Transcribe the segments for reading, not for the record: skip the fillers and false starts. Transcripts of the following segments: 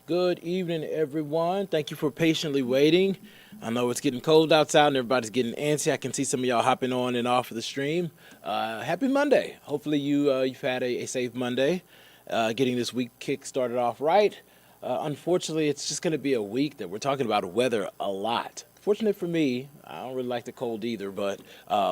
Good evening, everyone. Thank you for patiently waiting. I know it's getting cold outside and everybody's getting antsy. I can see some of y'all hopping on and off of the stream. Happy Monday. Hopefully you've had a safe Monday, getting this week kick started off right. Unfortunately, it's just going to be a week that we're talking about weather a lot. Fortunate for me, I don't really like the cold either, but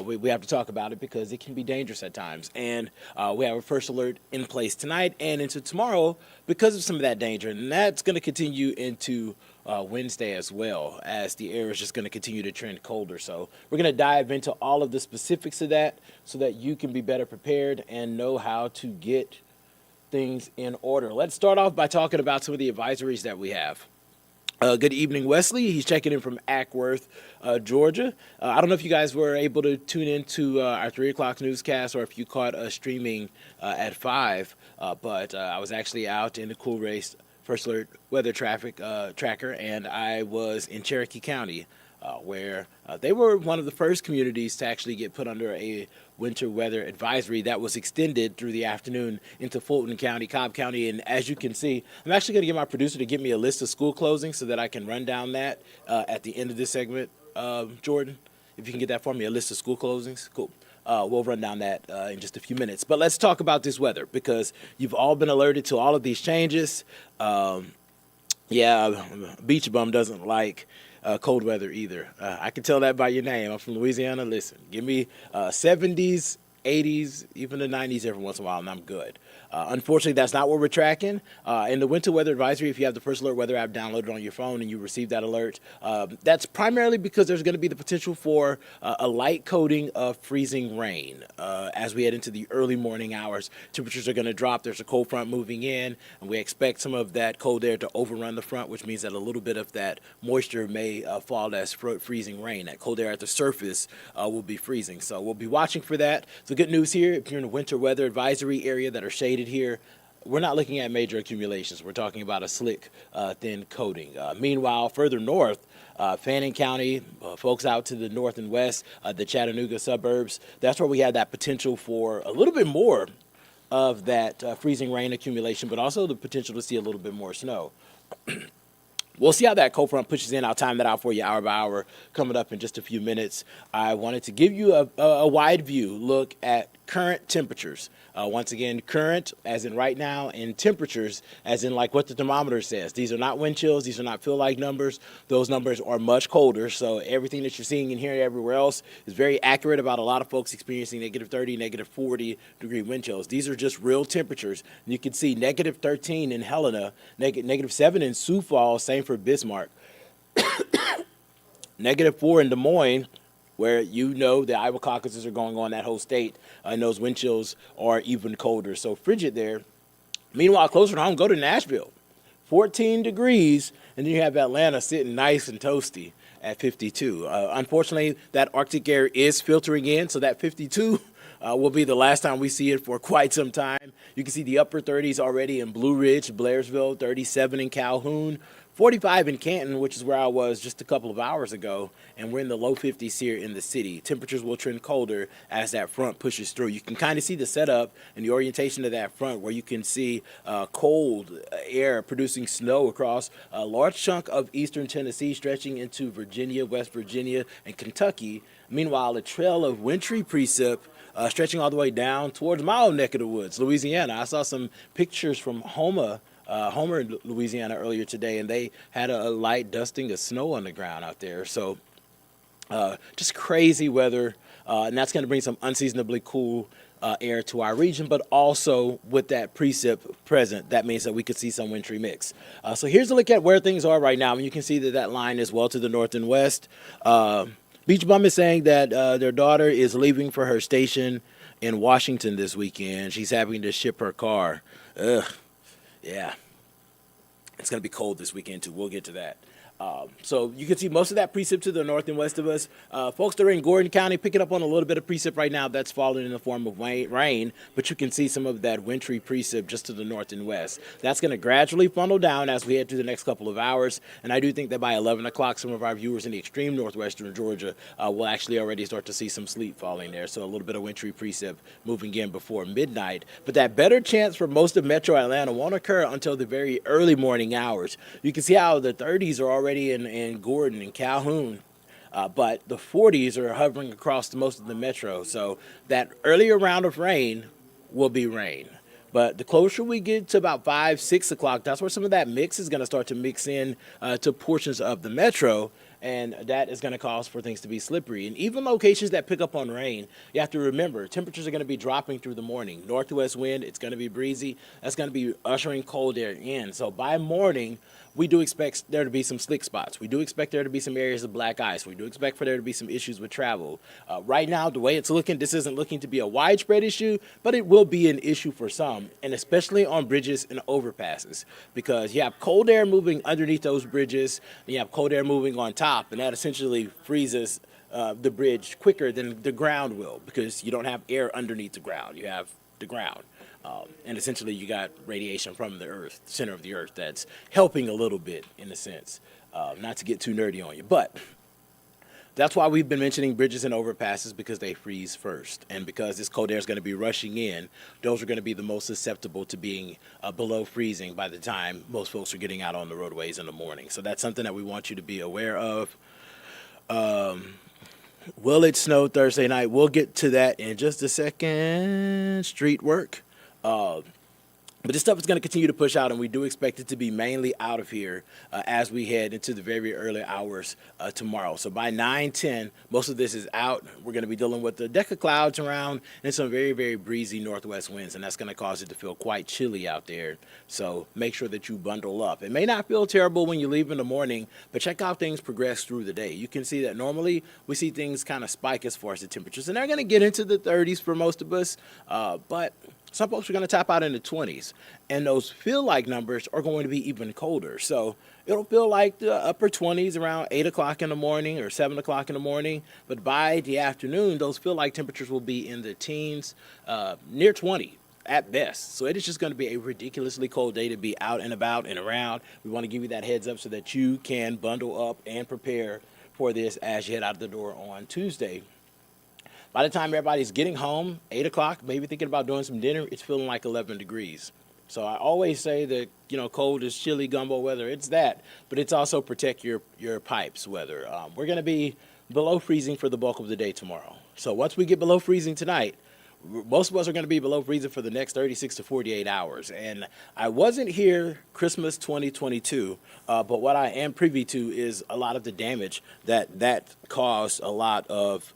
we have to talk about it because it can be dangerous at times. And we have a first alert in place tonight and into tomorrow because of some of that danger. And that's going to continue into Wednesday as well, as the air is just going to continue to trend colder. So we're going to dive into all of the specifics of that so that you can be better prepared and know how to get things in order. Let's start off by talking about some of the advisories that we have. Good evening, Wesley. He's checking in from Ackworth, Georgia. I don't know if you guys were able to tune into our 3 o'clock newscast or if you caught us streaming at 5, but I was actually out in the Cool Race First Alert Weather Traffic Tracker, and I was in Cherokee County, where they were one of the first communities to actually get put under a winter weather advisory that was extended through the afternoon into Fulton County, Cobb County. And as you can see, I'm actually going to get my producer to give me a list of school closings so that I can run down that at the end of this segment. Jordan, if you can get that for me, a list of school closings. Cool. We'll run down that in just a few minutes. But let's talk about this weather because you've all been alerted to all of these changes. Beach Bum doesn't like cold weather either. I can tell that by your name. I'm from Louisiana. Listen, give me 70s, 80s, even the 90s every once in a while, and I'm good. Unfortunately, that's not what we're tracking. In the winter weather advisory, if you have the First Alert Weather app downloaded on your phone and you receive that alert, that's primarily because there's going to be the potential for a light coating of freezing rain as we head into the early morning hours. Temperatures are going to drop. There's a cold front moving in, and we expect some of that cold air to overrun the front, which means that a little bit of that moisture may fall as freezing rain. That cold air at the surface will be freezing. So we'll be watching for that. So good news here, if you're in a winter weather advisory area that are shaded here, we're not looking at major accumulations. We're talking about a slick, thin coating. Meanwhile, further north, Fannin County, folks out to the north and west, the Chattanooga suburbs, that's where we have that potential for a little bit more of that freezing rain accumulation, but also the potential to see a little bit more snow. We'll see how that cold front pushes in. I'll time that out for you hour by hour coming up in just a few minutes. I wanted to give you a wide view look at current temperatures. Once again, current as in right now, and temperatures as in like what the thermometer says. These are not wind chills. These are not feel-like numbers. Those numbers are much colder. So everything that you're seeing and hearing everywhere else is very accurate about a lot of folks experiencing negative 30, negative 40 degree wind chills. These are just real temperatures. You can see negative 13 in Helena, negative 7 in Sioux Falls, same for Bismarck, negative 4 in Des Moines, where you know the Iowa caucuses are going on that whole state, and those wind chills are even colder. So frigid there. Meanwhile, closer to home, go to Nashville, 14 degrees, and then you have Atlanta sitting nice and toasty at 52. Unfortunately, that Arctic air is filtering in, so that 52 will be the last time we see it for quite some time. You can see the upper 30s already in Blue Ridge, Blairsville, 37 in Calhoun, 45 in Canton, which is where I was just a couple of hours ago, and we're in the low 50s here in the city. Temperatures will trend colder as that front pushes through. You can kind of see the setup and the orientation of that front where you can see cold air producing snow across a large chunk of eastern Tennessee stretching into Virginia, West Virginia, and Kentucky. Meanwhile, a trail of wintry precip stretching all the way down towards my own neck of the woods, Louisiana. I saw some pictures from Homer, Louisiana earlier today, and they had a light dusting of snow on the ground out there. So just crazy weather, and that's going to bring some unseasonably cool air to our region, but also with that precip present, that means that we could see some wintry mix. So here's a look at where things are right now. And you can see that that line is well to the north and west. Beach Bum is saying that their daughter is leaving for her station in Washington this weekend. She's having to ship her car. Ugh. Yeah, it's going to be cold this weekend, too. We'll get to that. So you can see most of that precip to the north and west of us. Folks that are in Gordon County picking up on a little bit of precip right now. That's falling in the form of rain, but you can see some of that wintry precip just to the north and west. That's going to gradually funnel down as we head through the next couple of hours. And I do think that by 11 o'clock, some of our viewers in the extreme northwestern Georgia will actually already start to see some sleet falling there. So a little bit of wintry precip moving in before midnight. But that better chance for most of metro Atlanta won't occur until the very early morning hours. You can see how the 30s are already in Gordon and Calhoun, but the 40s are hovering across most of the metro. So that earlier round of rain will be rain. But the closer we get to about 5, 6 o'clock, that's where some of that mix is going to start to mix in to portions of the metro. And that is going to cause for things to be slippery. And even locations that pick up on rain, you have to remember, temperatures are going to be dropping through the morning. Northwest wind, it's going to be breezy. That's going to be ushering cold air in. So by morning, we do expect there to be some slick spots. We do expect there to be some areas of black ice. We do expect for there to be some issues with travel. Right now, the way it's looking, this isn't looking to be a widespread issue, but it will be an issue for some, and especially on bridges and overpasses, because you have cold air moving underneath those bridges, and you have cold air moving on top, and that essentially freezes the bridge quicker than the ground will, because you don't have air underneath the ground. You have the ground. And essentially you got radiation from the earth, center of the earth, that's helping a little bit in a sense. Not to get too nerdy on you, but that's why we've been mentioning bridges and overpasses, because they freeze first. And because this cold air is going to be rushing in, those are going to be the most susceptible to being below freezing by the time most folks are getting out on the roadways in the morning. So that's something that we want you to be aware of. Will it snow Thursday night? We'll get to that in just a second. Street work. But this stuff is going to continue to push out, and we do expect it to be mainly out of here as we head into the very early hours tomorrow. So by 9:10, most of this is out. We're going to be dealing with a deck of clouds around and some very, very breezy northwest winds, and that's going to cause it to feel quite chilly out there. So make sure that you bundle up. It may not feel terrible when you leave in the morning, but check how things progress through the day. You can see that normally we see things kind of spike as far as the temperatures, and they're going to get into the 30s for most of us, but some folks are going to tap out in the 20s, and those feel-like numbers are going to be even colder. So it'll feel like the upper 20s around 8 o'clock in the morning or 7 o'clock in the morning, but by the afternoon, those feel-like temperatures will be in the teens, near 20 at best. So it is just going to be a ridiculously cold day to be out and about and around. We want to give you that heads up so that you can bundle up and prepare for this as you head out the door on Tuesday. By the time everybody's getting home, 8 o'clock, maybe thinking about doing some dinner, it's feeling like 11 degrees. So I always say that, cold is chilly gumbo weather. It's that, but it's also protect your pipes weather. We're going to be below freezing for the bulk of the day tomorrow. So once we get below freezing tonight, most of us are going to be below freezing for the next 36 to 48 hours. And I wasn't here Christmas 2022, but what I am privy to is a lot of the damage that caused a lot of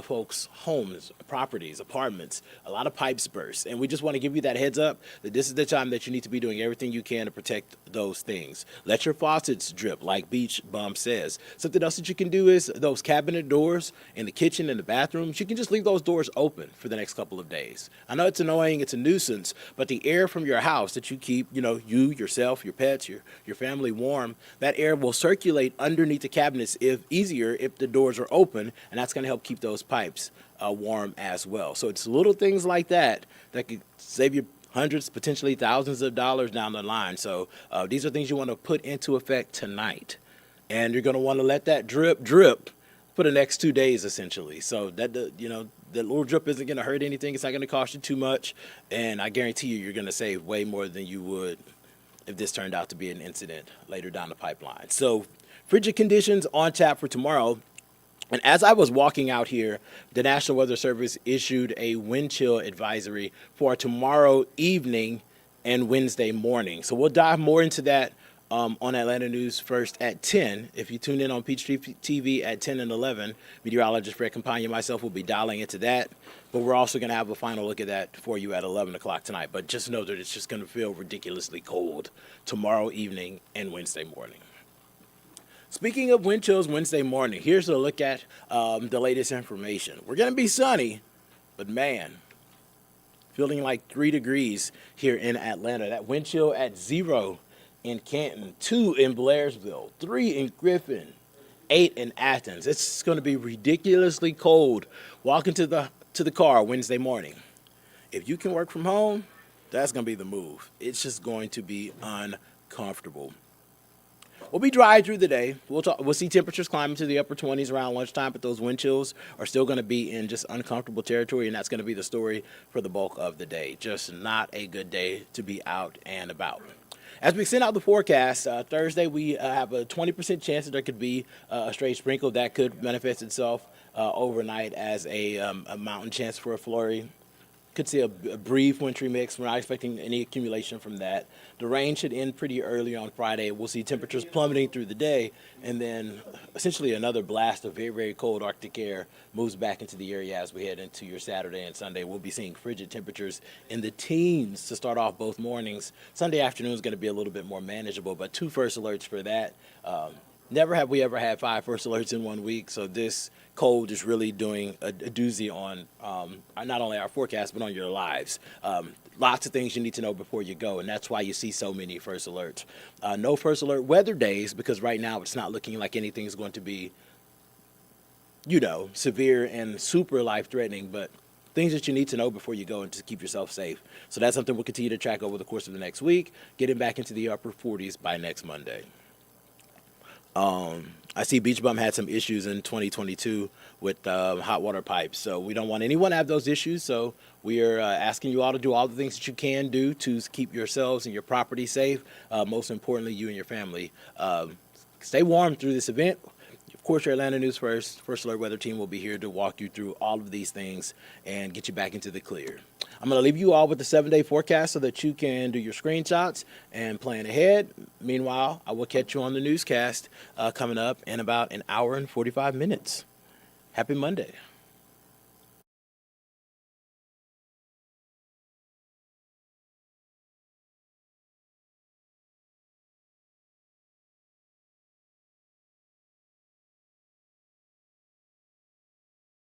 folks' homes, properties, apartments, a lot of pipes burst. And we just want to give you that heads up that this is the time that you need to be doing everything you can to protect those things. Let your faucets drip, like Beach Bum says. Something else that you can do is those cabinet doors in the kitchen and the bathrooms, you can just leave those doors open for the next couple of days. I know it's annoying, it's a nuisance, but the air from your house that you keep, you, yourself, your pets, your family warm, that air will circulate underneath the cabinets easier if the doors are open, and that's going to help keep those pipes warm as well. So it's little things like that could save you hundreds, potentially thousands of dollars down the line. So these are things you want to put into effect tonight. And you're going to want to let that drip for the next 2 days, essentially. So that, that little drip isn't going to hurt anything. It's not going to cost you too much. And I guarantee you're going to save way more than you would if this turned out to be an incident later down the pipeline. So frigid conditions on tap for tomorrow. And as I was walking out here, the National Weather Service issued a wind chill advisory for tomorrow evening and Wednesday morning. So we'll dive more into that on Atlanta News First at 10. If you tune in on Peachtree TV at 10 and 11, meteorologist Fred Campagna and myself will be dialing into that. But we're also going to have a final look at that for you at 11 o'clock tonight. But just know that it's just going to feel ridiculously cold tomorrow evening and Wednesday morning. Speaking of wind chills Wednesday morning, here's a look at the latest information. We're going to be sunny, but man, feeling like 3 degrees here in Atlanta. That wind chill at 0 in Canton, 2 in Blairsville, 3 in Griffin, 8 in Athens. It's going to be ridiculously cold walking to the car Wednesday morning. If you can work from home, that's going to be the move. It's just going to be uncomfortable. We'll be dry through the day. We'll see temperatures climbing to the upper 20s around lunchtime, but those wind chills are still going to be in just uncomfortable territory, and that's going to be the story for the bulk of the day. Just not a good day to be out and about. As we send out the forecast, Thursday we have a 20% chance that there could be a stray sprinkle that could manifest itself overnight as a mountain chance for a flurry. Could see a brief wintry mix. We're not expecting any accumulation from that. The rain should end pretty early on Friday. We'll see temperatures plummeting through the day, and then essentially another blast of very, very cold Arctic air moves back into the area as we head into your Saturday and Sunday. We'll be seeing frigid temperatures in the teens to start off both mornings. Sunday afternoon is going to be a little bit more manageable, but 2 first alerts for that. Never have we ever had 5 first alerts in 1 week, so this cold is really doing a doozy on not only our forecast, but on your lives. Lots of things you need to know before you go, and that's why you see so many first alerts. No first alert weather days, because right now it's not looking like anything's going to be, severe and super life-threatening, but things that you need to know before you go and to keep yourself safe. So that's something we'll continue to track over the course of the next week, getting back into the upper 40s by next Monday. I see Beach Bum had some issues in 2022 with hot water pipes, so we don't want anyone to have those issues. So we are asking you all to do all the things that you can do to keep yourselves and your property safe. Most importantly, you and your family. Stay warm through this event. Of course, your Atlanta News First Alert Weather Team will be here to walk you through all of these things and get you back into the clear. I'm going to leave you all with the 7-day forecast so that you can do your screenshots and plan ahead. Meanwhile, I will catch you on the newscast coming up in about an hour and 45 minutes. Happy Monday.